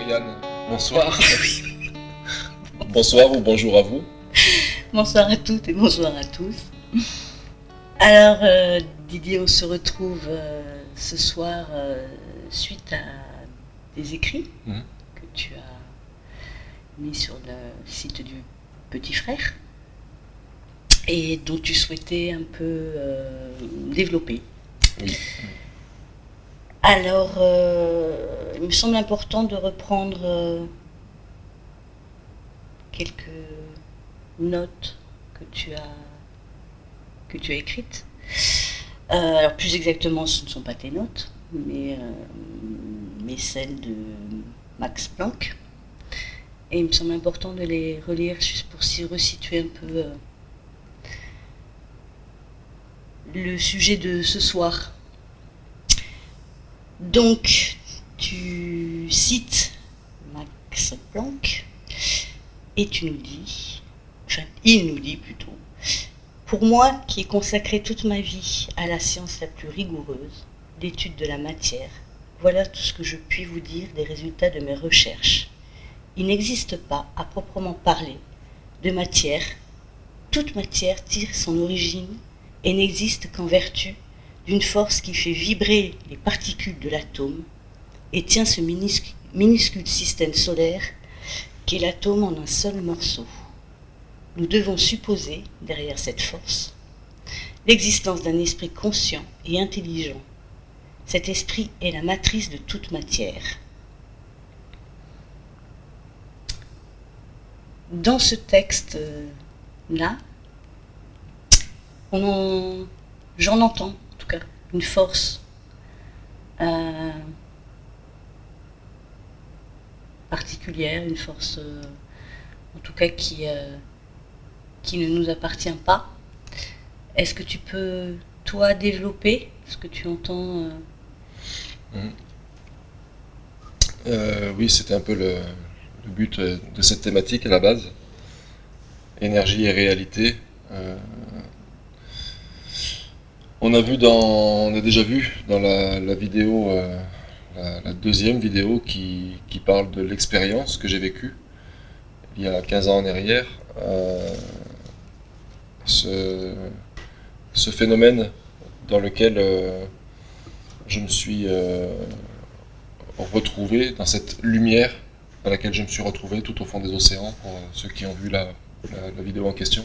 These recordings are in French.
Yann, bonsoir. Bonsoir ou bonjour à vous. Bonsoir à toutes et bonsoir à tous. Alors Didier, on se retrouve ce soir suite à des écrits que tu as mis sur le site du Petit Frère et dont tu souhaitais un peu développer. Oui. Alors, il me semble important de reprendre quelques notes que tu as écrites. Alors, plus exactement, ce ne sont pas tes notes, mais celles de Max Planck. Et il me semble important de les relire juste pour s'y resituer un peu le sujet de ce soir. Donc, tu cites Max Planck et tu nous dis, enfin, il nous dit plutôt, pour moi qui ai consacré toute ma vie à la science la plus rigoureuse, l'étude de la matière, voilà tout ce que je puis vous dire des résultats de mes recherches. Il n'existe pas, à proprement parler, de matière. Toute matière tire son origine et n'existe qu'en vertu d'une force qui fait vibrer les particules de l'atome et tient ce minuscule système solaire qu'est l'atome en un seul morceau. Nous devons supposer, derrière cette force, l'existence d'un esprit conscient et intelligent. Cet esprit est la matrice de toute matière. Dans ce texte-là, j'en entends en tout cas une force particulière, une force en tout cas qui ne nous appartient pas. Est-ce que tu peux, toi, développer ce que tu entends Oui, c'était un peu le but de cette thématique à la base. Énergie et réalité. On a déjà vu dans la vidéo, la deuxième vidéo qui parle de l'expérience que j'ai vécue il y a 15 ans en arrière. Ce phénomène dans lequel je me suis retrouvé, dans cette lumière dans laquelle je me suis retrouvé tout au fond des océans, pour ceux qui ont vu la vidéo en question.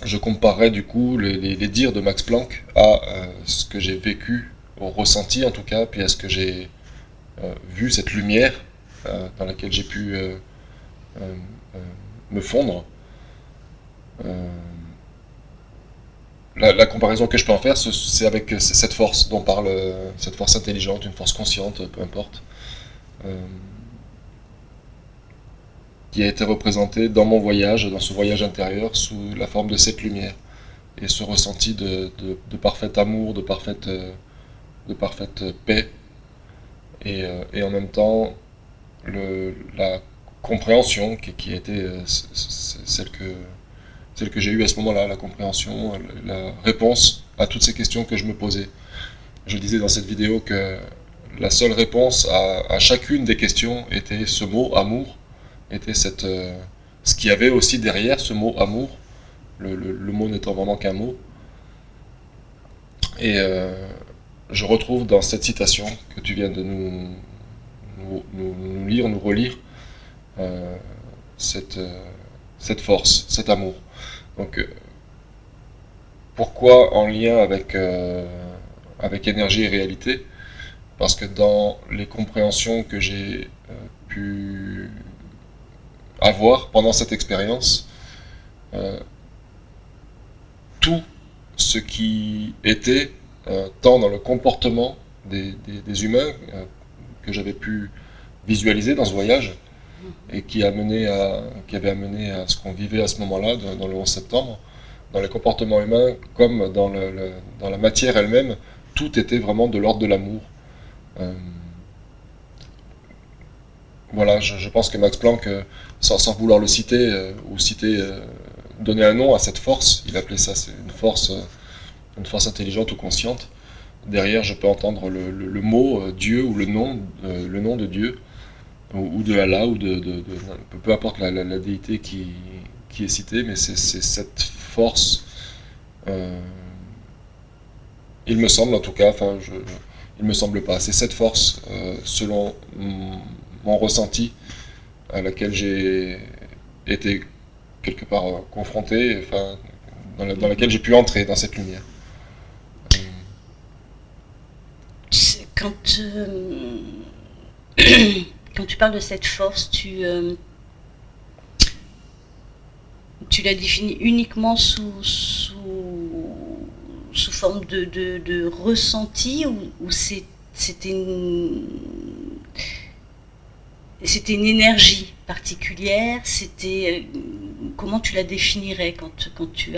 Je comparerais du coup les dires de Max Planck à ce que j'ai vécu, au ressenti en tout cas, puis à ce que j'ai vu, cette lumière dans laquelle j'ai pu me fondre. La comparaison que je peux en faire, c'est avec cette force dont parle, cette force intelligente, une force consciente, peu importe, qui a été représentée dans mon voyage, dans ce voyage intérieur, sous la forme de cette lumière. Et ce ressenti de parfait amour, de parfaite paix, et en même temps la compréhension qui a été celle que j'ai eue à ce moment-là, la compréhension, la réponse à toutes ces questions que je me posais. Je disais dans cette vidéo que la seule réponse à chacune des questions était ce mot amour, était ce qu'il y avait aussi derrière ce mot amour, le mot n'étant vraiment qu'un mot. Et je retrouve dans cette citation que tu viens de nous lire, nous relire, cette force, cet amour. Donc, pourquoi en lien avec énergie et réalité? Parce que dans les compréhensions que j'ai pu avoir pendant cette expérience, tout ce qui était tant dans le comportement des humains que j'avais pu visualiser dans ce voyage, et qui avait amené à ce qu'on vivait à ce moment-là, dans le 11 septembre, dans les comportements humains comme dans la matière elle-même, tout était vraiment de l'ordre de l'amour. Voilà, je pense que Max Planck, sans vouloir le citer, donner un nom à cette force, il appelait ça une force intelligente ou consciente, derrière je peux entendre le mot Dieu ou le nom de Dieu ou de Allah ou peu importe la déité qui est citée, mais c'est cette force, euh, il me semble en tout cas, il me semble pas, c'est cette force, selon mon ressenti, à laquelle j'ai été quelque part confronté, enfin, dans laquelle j'ai pu entrer dans cette lumière. Quand, quand tu parles de cette force, tu la définis uniquement sous forme de ressenti, ou c'était une énergie particulière, comment tu la définirais quand tu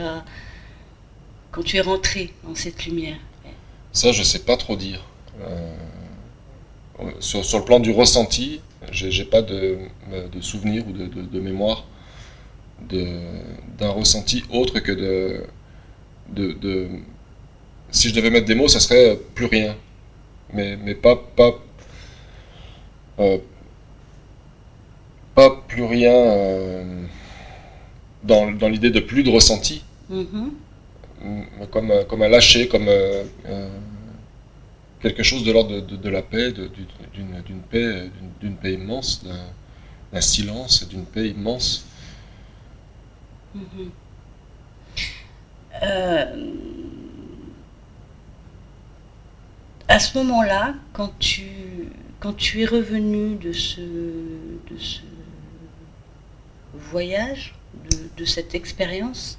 es rentré dans cette lumière? Ça, je sais pas trop dire. Sur le plan du ressenti, j'ai pas de souvenir ou de mémoire d'un ressenti autre que si je devais mettre des mots, ça serait plus rien. Mais euh, pas plus rien, dans l'idée de plus de ressenti, Mhm. comme un lâcher, comme quelque chose de l'ordre de la paix, d'une paix immense, d'un silence, d'une paix immense. Mhm. Euh, à ce moment-là, quand tu es revenu de ce voyage, de cette expérience,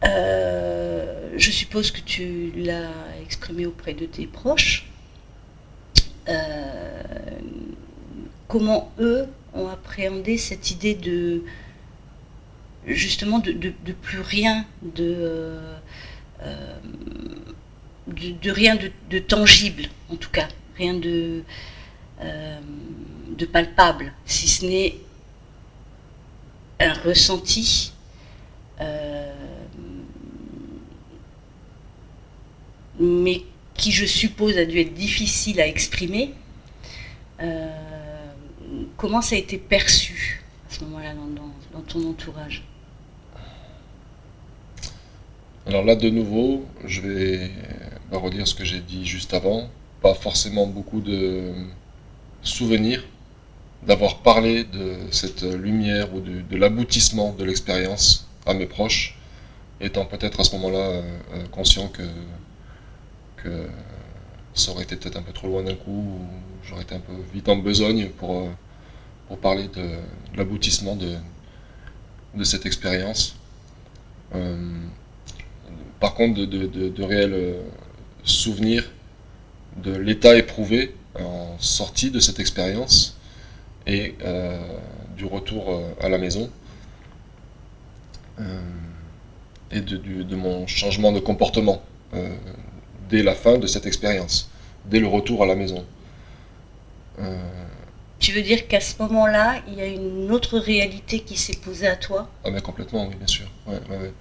je suppose que tu l'as exprimé auprès de tes proches. Euh, Comment eux ont appréhendé cette idée justement de plus rien, euh, de rien de tangible, en tout cas, rien euh, de palpable, si ce n'est un ressenti, euh, mais qui, je suppose, a dû être difficile à exprimer. Euh, Comment ça a été perçu à ce moment-là dans ton entourage? Alors là, de nouveau, je vais redire ce que j'ai dit juste avant. Pas forcément beaucoup de souvenirs d'avoir parlé de cette lumière ou de l'aboutissement de l'expérience à mes proches, étant peut-être à ce moment-là conscient que ça aurait été peut-être un peu trop loin d'un coup, ou j'aurais été un peu vite en besogne pour parler de l'aboutissement de cette expérience. Euh, Par contre, de réels souvenirs de l'état éprouvé en sortie de cette expérience et du retour à la maison, et de mon changement de comportement dès la fin de cette expérience, dès le retour à la maison. Tu veux dire qu'à ce moment-là, il y a une autre réalité qui s'est posée à toi? Ah mais complètement, oui, bien sûr. Ouais, ouais, ouais.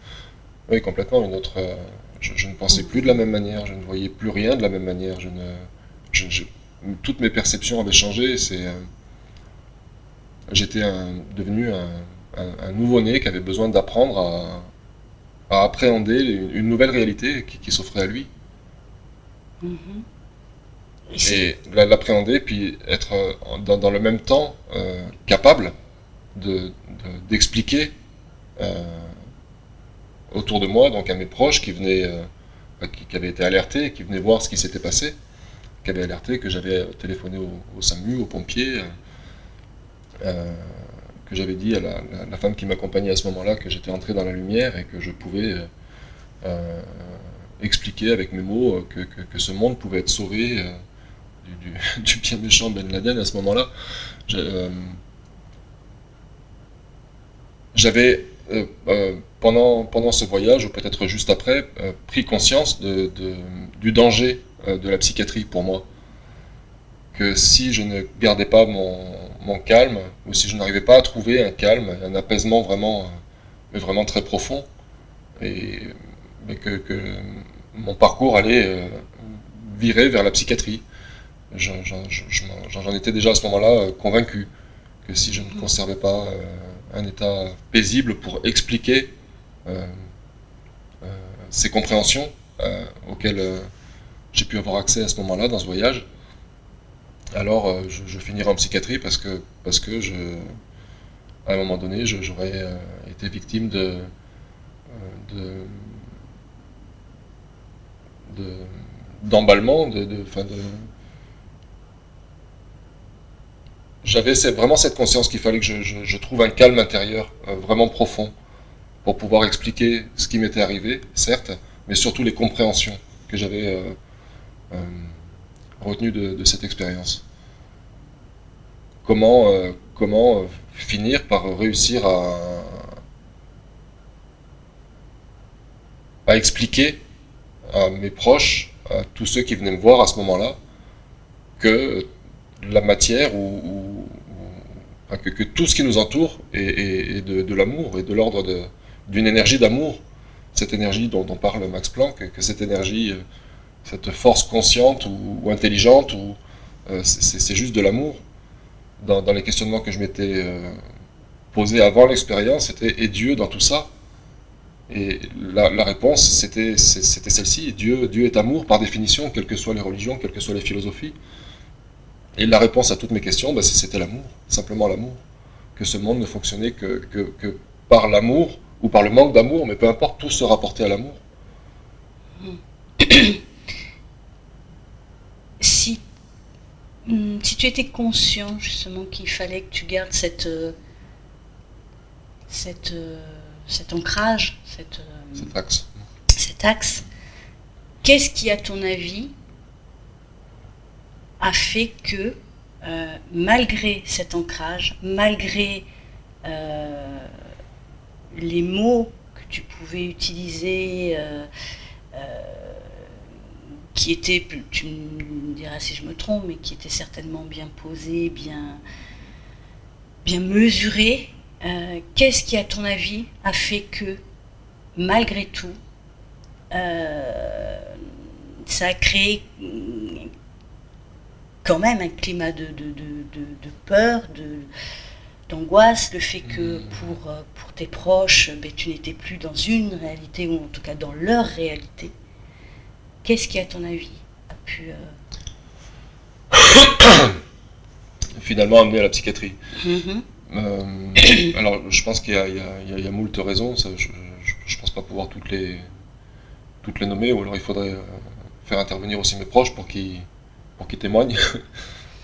Oui, complètement. Une autre. Je ne pensais plus de la même manière, je ne voyais plus rien de la même manière. Toutes mes perceptions avaient changé. J'étais devenu un nouveau-né qui avait besoin d'apprendre à appréhender une nouvelle réalité qui s'offrait à lui. Mhm. Et l'appréhender, puis être dans le même temps capable d'expliquer autour de moi, donc à mes proches qui venaient, qui avaient été alertés, qui venaient voir ce qui s'était passé, qui avaient alerté que j'avais téléphoné au SAMU, aux pompiers, que j'avais dit à la femme qui m'accompagnait à ce moment-là que j'étais entré dans la lumière et que je pouvais expliquer avec mes mots que ce monde pouvait être sauvé du bien méchant Ben Laden à ce moment-là. J'avais, pendant ce voyage, ou peut-être juste après, pris conscience du danger de la psychiatrie pour moi. Que si je ne gardais pas mon calme, ou si je n'arrivais pas à trouver un calme, un apaisement vraiment, mais vraiment très profond, mais que mon parcours allait virer vers la psychiatrie. J'en étais déjà à ce moment-là convaincu que si je ne conservais pas un état paisible pour expliquer ces compréhensions auxquelles j'ai pu avoir accès à ce moment-là dans ce voyage, alors je finirai en psychiatrie parce que à un moment donné, j'aurais été victime d'emballement, j'avais vraiment cette conscience qu'il fallait que je trouve un calme intérieur vraiment profond pour pouvoir expliquer ce qui m'était arrivé, certes, mais surtout les compréhensions que j'avais retenues de cette expérience. Comment finir par réussir à expliquer à mes proches, à tous ceux qui venaient me voir à ce moment-là, que la matière que tout ce qui nous entoure est de l'amour et de l'ordre d'une énergie d'amour. Cette énergie dont parle Max Planck, que cette énergie, cette force consciente ou intelligente, c'est juste de l'amour. Dans les questionnements que je m'étais posés avant l'expérience, c'était et Dieu dans tout ça? Et la réponse, c'était celle-ci. Dieu est amour par définition, quelles que soient les religions, quelles que soient les philosophies. Et la réponse à toutes mes questions, c'était l'amour, simplement l'amour. Que ce monde ne fonctionnait que par l'amour, ou par le manque d'amour, mais peu importe, tout se rapportait à l'amour. Si tu étais conscient justement qu'il fallait que tu gardes cet ancrage, cet axe, qu'est-ce qui, à ton avis, a fait que, malgré cet ancrage, malgré les mots que tu pouvais utiliser, qui étaient, tu me diras si je me trompe, mais qui étaient certainement bien posés, bien mesurés, qu'est-ce qui, à ton avis, a fait que, malgré tout, ça a créé quand même un climat de peur, d'angoisse, le fait que pour tes proches, tu n'étais plus dans une réalité, ou en tout cas dans leur réalité. Qu'est-ce qui, à ton avis, a pu... Finalement amener à la psychiatrie. Alors, je pense qu'il y a moult raisons. Ça, je ne pense pas pouvoir toutes les nommer, ou alors il faudrait faire intervenir aussi mes proches pour qu'ils témoignent.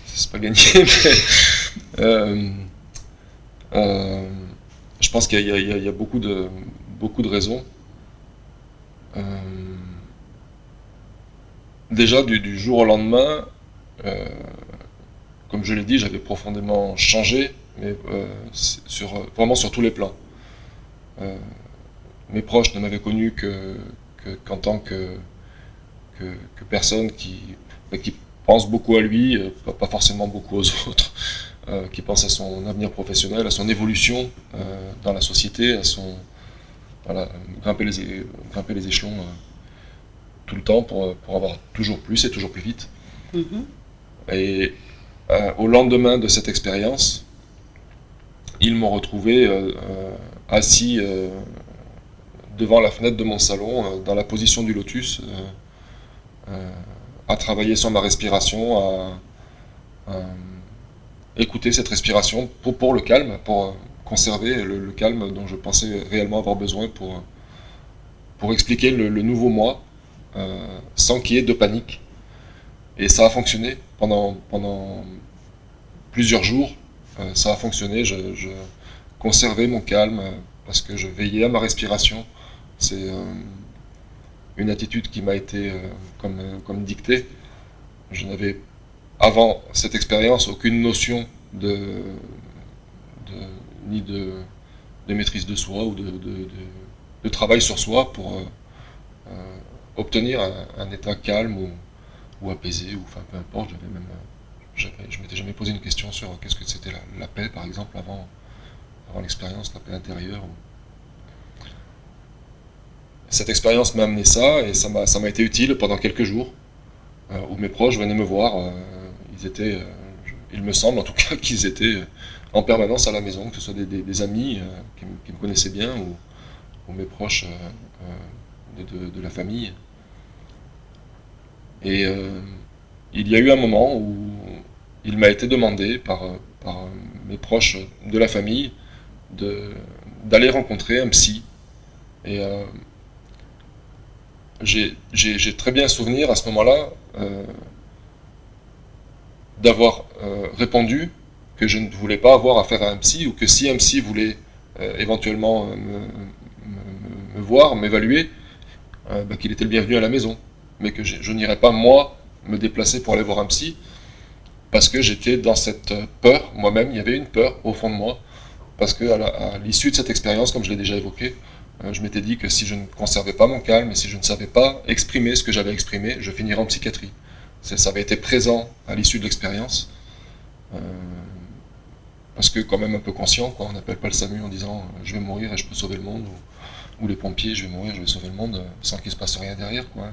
C'est pas gagné, mais je pense qu'il y a beaucoup de raisons. Déjà, du jour au lendemain, comme je l'ai dit, j'avais profondément changé, mais vraiment sur tous les plans. Mes proches ne m'avaient connu qu'en tant que personne qui pense beaucoup à lui, pas forcément beaucoup aux autres, qui pense à son avenir professionnel, à son évolution dans la société, à grimper les échelons tout le temps pour avoir toujours plus et toujours plus vite. Et au lendemain de cette expérience, ils m'ont retrouvé assis devant la fenêtre de mon salon, dans la position du lotus, à travailler sur ma respiration, à écouter cette respiration pour le calme, pour conserver le calme dont je pensais réellement avoir besoin pour expliquer le nouveau moi, sans qu'il y ait de panique. Et ça a fonctionné pendant plusieurs jours. Ça a fonctionné, je conservais mon calme parce que je veillais à ma respiration. C'est une attitude qui m'a été comme dictée. Je n'avais, avant cette expérience, aucune notion ni de maîtrise de soi ou de travail sur soi pour obtenir un état calme ou apaisé, ou enfin peu importe. Je m'étais jamais posé une question sur qu'est-ce que c'était la paix, par exemple, avant l'expérience, la paix intérieure. cette expérience m'a amené ça, et ça m'a été utile pendant quelques jours, où mes proches venaient me voir. Il me semble en tout cas qu'ils étaient en permanence à la maison, que ce soit des amis qui me connaissaient bien, ou mes proches de la famille. Et il y a eu un moment où il m'a été demandé par mes proches de la famille d'aller rencontrer un psy. Et j'ai très bien souvenir à ce moment-là d'avoir répondu que je ne voulais pas avoir affaire à un psy, ou que si un psy voulait éventuellement me voir, m'évaluer, qu'il était le bienvenu à la maison, mais que je n'irais pas moi me déplacer pour aller voir un psy, parce que j'étais dans cette peur, moi-même, il y avait une peur au fond de moi, parce que à l'issue de cette expérience, comme je l'ai déjà évoqué, je m'étais dit que si je ne conservais pas mon calme, et si je ne savais pas exprimer ce que j'avais exprimé, je finirais en psychiatrie. Ça avait été présent à l'issue de l'expérience, parce que quand même un peu conscient, quoi, on n'appelle pas le SAMU en disant je vais mourir et je peux sauver le monde, ou les pompiers, je vais mourir, je vais sauver le monde, sans qu'il ne se passe rien derrière, quoi.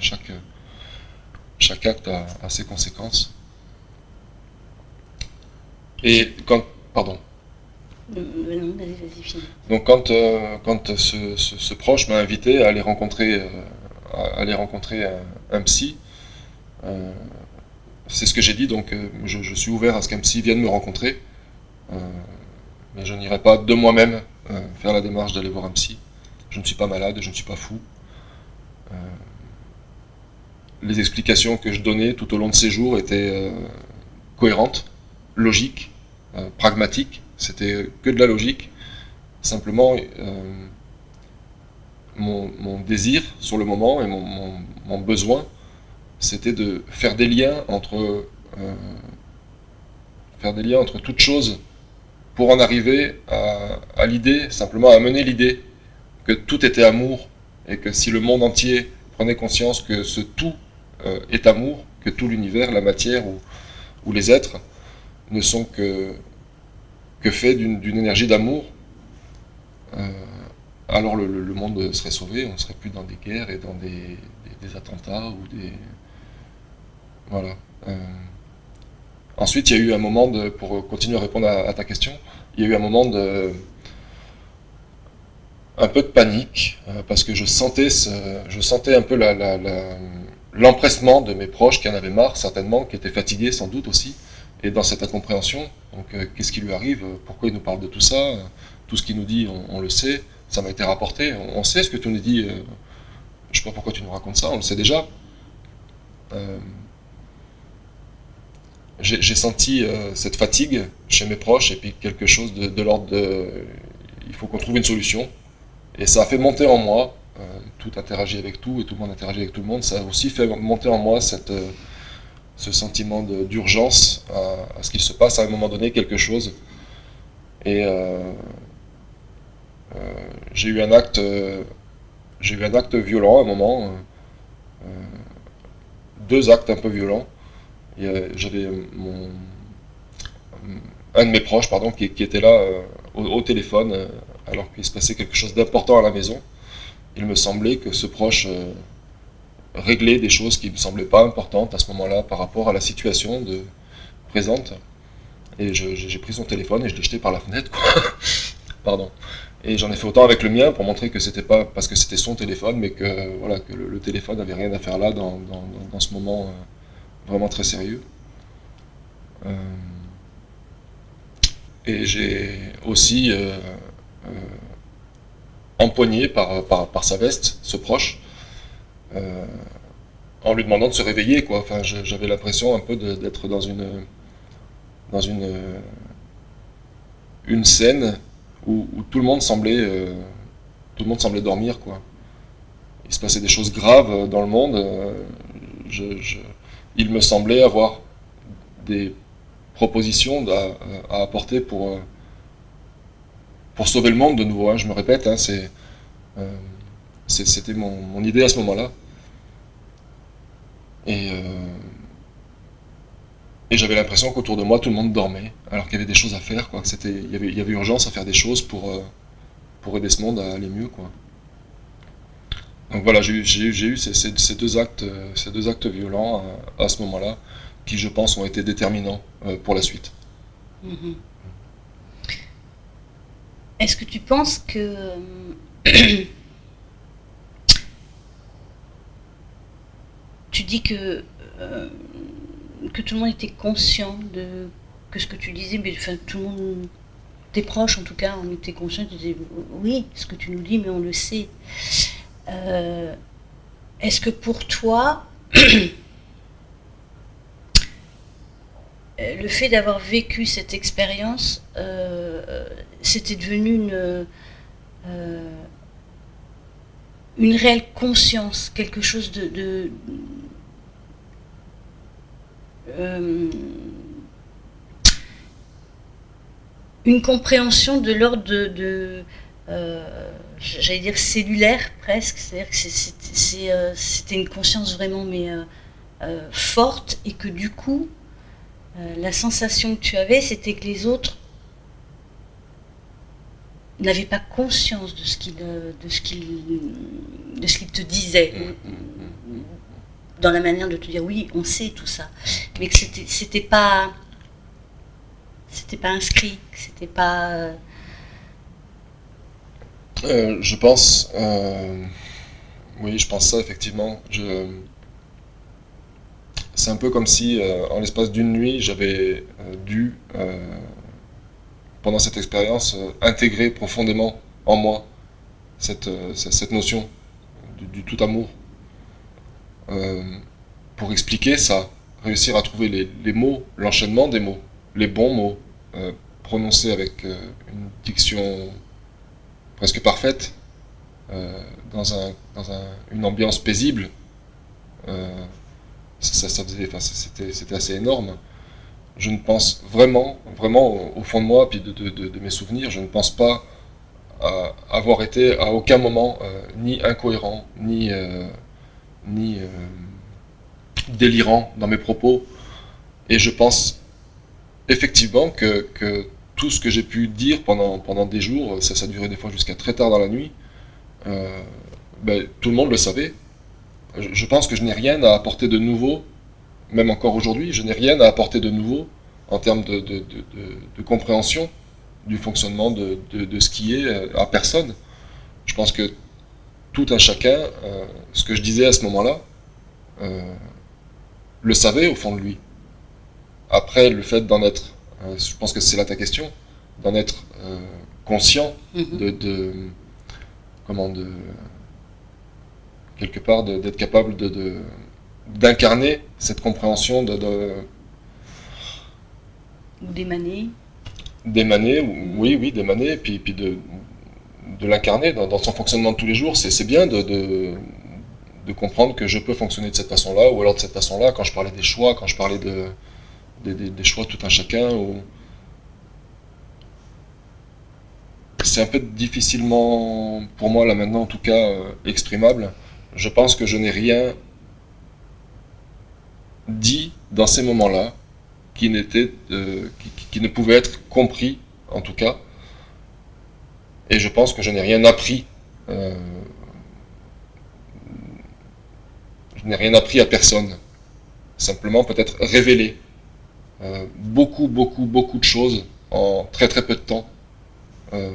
Chaque acte a ses conséquences. Et quand... Pardon. Non, vas-y, finis. Donc quand ce proche m'a invité à aller rencontrer un psy, c'est ce que j'ai dit, donc je suis ouvert à ce qu'un psy vienne me rencontrer, mais je n'irai pas de moi-même faire la démarche d'aller voir un psy. Je ne suis pas malade, je ne suis pas fou. Les explications que je donnais tout au long de ces jours étaient cohérentes, logiques, pragmatiques. C'était que de la logique. Simplement, mon désir sur le moment et mon besoin, c'était de faire des liens entre toutes choses, pour en arriver à l'idée, simplement à mener l'idée que tout était amour, et que si le monde entier prenait conscience que ce tout est amour, que tout l'univers, la matière ou les êtres ne sont que fait d'une énergie d'amour, alors le monde serait sauvé, on ne serait plus dans des guerres et dans des attentats ou des... Voilà. Ensuite, il y a eu un moment pour continuer à répondre à ta question, il y a eu un moment un peu de panique, parce que je sentais un peu l'empressement de mes proches qui en avaient marre, certainement, qui étaient fatigués sans doute aussi, et dans cette incompréhension. Donc qu'est-ce qui lui arrive? Pourquoi il nous parle de tout ça? Tout ce qu'il nous dit, on le sait, ça m'a été rapporté, on sait ce que tu nous dis, je sais pas pourquoi tu nous racontes ça, on le sait déjà. J'ai senti cette fatigue chez mes proches, et puis quelque chose de l'ordre de il faut qu'on trouve une solution. Et ça a fait monter en moi, tout interagit avec tout, et tout le monde interagit avec tout le monde, ça a aussi fait monter en moi ce sentiment d'urgence à ce qu'il se passe à un moment donné quelque chose. Et j'ai eu un acte violent à un moment, deux actes un peu violents. J'avais un de mes proches, pardon, qui était là au téléphone, alors qu'il se passait quelque chose d'important à la maison. Il me semblait que ce proche réglait des choses qui ne me semblaient pas importantes à ce moment-là par rapport à la situation présente. Et j'ai pris son téléphone et je l'ai jeté par la fenêtre, quoi. Pardon. Et j'en ai fait autant avec le mien pour montrer que c'était pas parce que c'était son téléphone, mais que voilà, que le téléphone n'avait rien à faire là dans ce moment vraiment très sérieux. Et j'ai aussi empoigné par sa veste ce proche, en lui demandant de se réveiller, quoi. Enfin, j'avais l'impression un peu d'être dans une scène où tout le monde semblait dormir, quoi. Il se passait des choses graves dans le monde. Il me semblait avoir des propositions à apporter pour sauver le monde de nouveau, hein. Je me répète, hein, c'était mon idée à ce moment-là. Et j'avais l'impression qu'autour de moi tout le monde dormait, alors qu'il y avait des choses à faire, quoi. Il y avait urgence à faire des choses pour aider ce monde à aller mieux, quoi. Donc voilà, j'ai eu ces deux actes violents à ce moment-là, qui je pense ont été déterminants pour la suite. Mhm. Est-ce que tu penses que tu dis que tout le monde était conscient de que ce que tu disais, mais enfin tout le monde, tes proches en tout cas, on était conscients, tu disais oui, ce que tu nous dis, mais on le sait. Euh, Est-ce que pour toi, le fait d'avoir vécu cette expérience, c'était devenu une réelle conscience, quelque chose euh, une compréhension de l'ordre j'allais dire cellulaire presque, c'est-à-dire que c'était une conscience vraiment forte et que du coup la sensation que tu avais c'était que les autres n'avaient pas conscience de ce qu'ils te disaient dans la manière de te dire oui on sait tout ça, mais que c'était pas inscrit, que c'était pas Je pense, oui, je pense ça effectivement. C'est un peu comme si, en l'espace d'une nuit, j'avais dû, pendant cette expérience, intégrer profondément en moi cette notion du tout amour. Euh, pour expliquer ça, réussir à trouver les mots, l'enchaînement des mots, les bons mots, prononcés avec une diction presque parfaite, une ambiance paisible. Euh, c'était assez énorme. Je ne pense vraiment, vraiment au fond de moi, puis de mes souvenirs, je ne pense pas avoir été à aucun moment ni incohérent, ni délirant dans mes propos. Et je pense effectivement que tout ce que j'ai pu dire pendant des jours, ça durait des fois jusqu'à très tard dans la nuit, euh, tout le monde le savait. Je pense que je n'ai rien à apporter de nouveau, même encore aujourd'hui, je n'ai rien à apporter de nouveau en termes de compréhension du fonctionnement de ce qui est à personne. Je pense que tout un chacun, ce que je disais à ce moment-là, euh, le savait au fond de lui. Après, le fait d'en être, je pense que c'est là ta question, d'en être conscient, comment, quelque part, d'être capable d'incarner cette compréhension, ou d'émaner. d'émaner, oui, d'émaner, puis de l'incarner dans son fonctionnement de tous les jours. C'est bien de comprendre que je peux fonctionner de cette façon-là, ou alors de cette façon-là, quand je parlais des choix, quand je parlais des choix de tout un chacun, c'est un peu difficilement, pour moi là maintenant en tout cas, exprimable. Je pense que je n'ai rien dit dans ces moments-là qui ne pouvait être compris en tout cas, et je pense que je n'ai rien appris. Je n'ai rien appris à personne. Simplement peut-être révéler beaucoup de choses en très très peu de temps euh,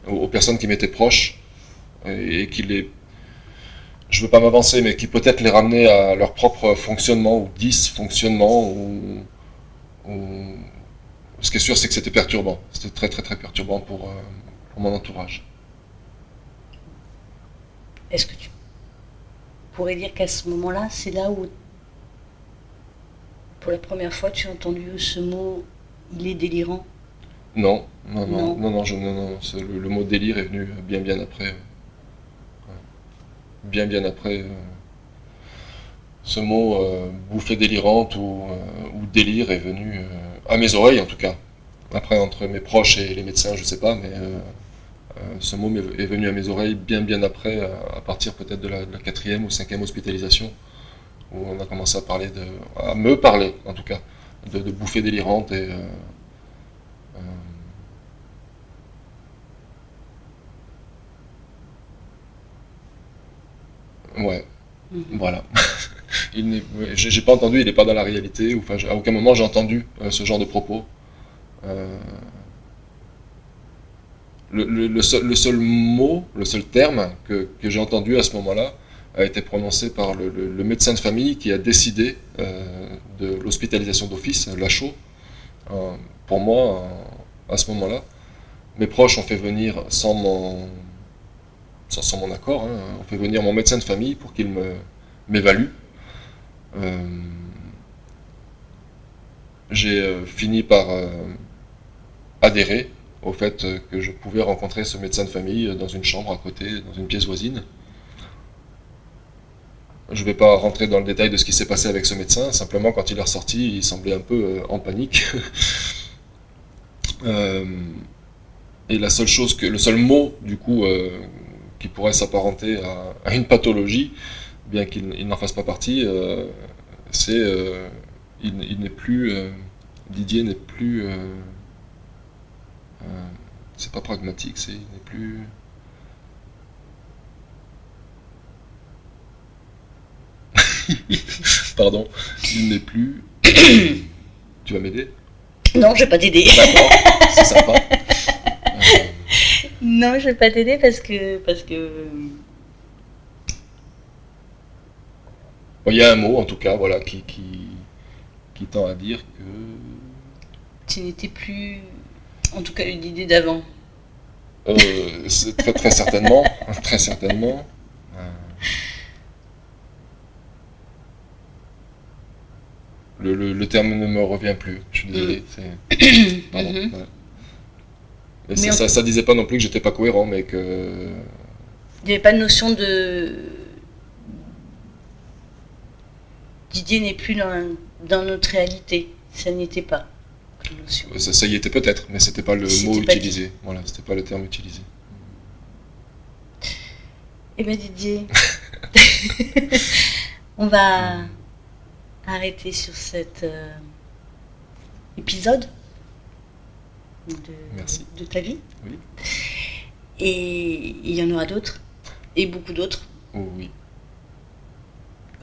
aux personnes qui m'étaient proches et qui je veux pas m'avancer, mais qui peut-être les ramenaient à leur propre fonctionnement ou dysfonctionnement ou... Ce qui est sûr, c'est que c'était perturbant. C'était très très très perturbant pour mon entourage. Est-ce que tu pourrais dire qu'à ce moment-là, c'est là où, pour la première fois, tu as entendu ce mot « il est délirant » ? Non, Non. non, le mot délire est venu bien après. Bien après. Ce mot bouffée délirante ou délire est venu à mes oreilles en tout cas. Après, entre mes proches et les médecins, je sais pas, mais ce mot est venu à mes oreilles bien après, à partir peut-être de la quatrième ou cinquième hospitalisation, où on a commencé à me parler en tout cas, de bouffée délirante et Ouais, Mhm. voilà. J'ai pas entendu, il n'est pas dans la réalité, ou enfin, à aucun moment j'ai entendu ce genre de propos. Euh, le seul mot, le seul terme que j'ai entendu à ce moment-là a été prononcé par le médecin de famille qui a décidé de l'hospitalisation d'office, l'HO, pour moi à ce moment-là. Mes proches ont fait venir sans mon accord, hein, ont fait venir mon médecin de famille pour qu'il m'évalue. Euh, j'ai fini par adhérer au fait que je pouvais rencontrer ce médecin de famille dans une chambre à côté, dans une pièce voisine. Je ne vais pas rentrer dans le détail de ce qui s'est passé avec ce médecin, simplement quand il est ressorti, il semblait un peu en panique. Et la seule chose le seul mot du coup qui pourrait s'apparenter à une pathologie, bien qu'il n'en fasse pas partie, c'est il n'est plus Didier n'est plus c'est pas pragmatique, il n'est plus pardon, il n'est plus tu vas m'aider? Non, je vais pas t'aider. D'accord, c'est sympa. Non, je vais pas t'aider parce que Il y a un mot en tout cas, voilà, qui tend à dire que tu n'étais plus, en tout cas, l'idée d'avant. c'est très certainement, très certainement. Le terme ne me revient plus, je suis désolé. Pardon. Mhm. Ouais. Mais ça disait pas non plus que j'étais pas cohérent, mais que Il n'y avait pas de notion de... Didier n'est plus dans notre réalité. Ça n'était pas une notion. ça y était peut-être, mais c'était pas le C'était mot pas utilisé. Voilà, c'était pas le terme utilisé. Eh bien Didier, on va arrêter sur cet épisode Merci. de ta vie. Oui. Et il y en aura d'autres, et beaucoup d'autres. Oh, oui.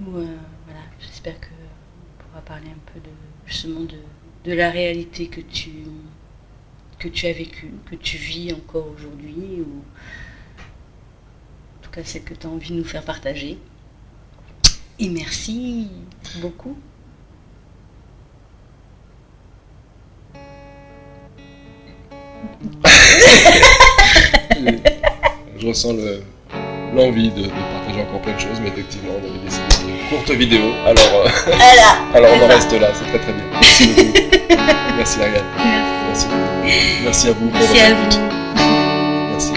Où, voilà, j'espère qu'on pourra parler un peu justement de la réalité que tu as vécue, que tu vis encore aujourd'hui, ou en tout cas celle que tu as envie de nous faire partager. Et merci beaucoup. Je ressens l'envie de partager encore plein de choses, mais effectivement, on avait décidé d'une courte vidéo, alors, alors on en reste là, c'est très bien. Merci beaucoup. Merci Ariane. Merci à vous pour votre écoute. Merci.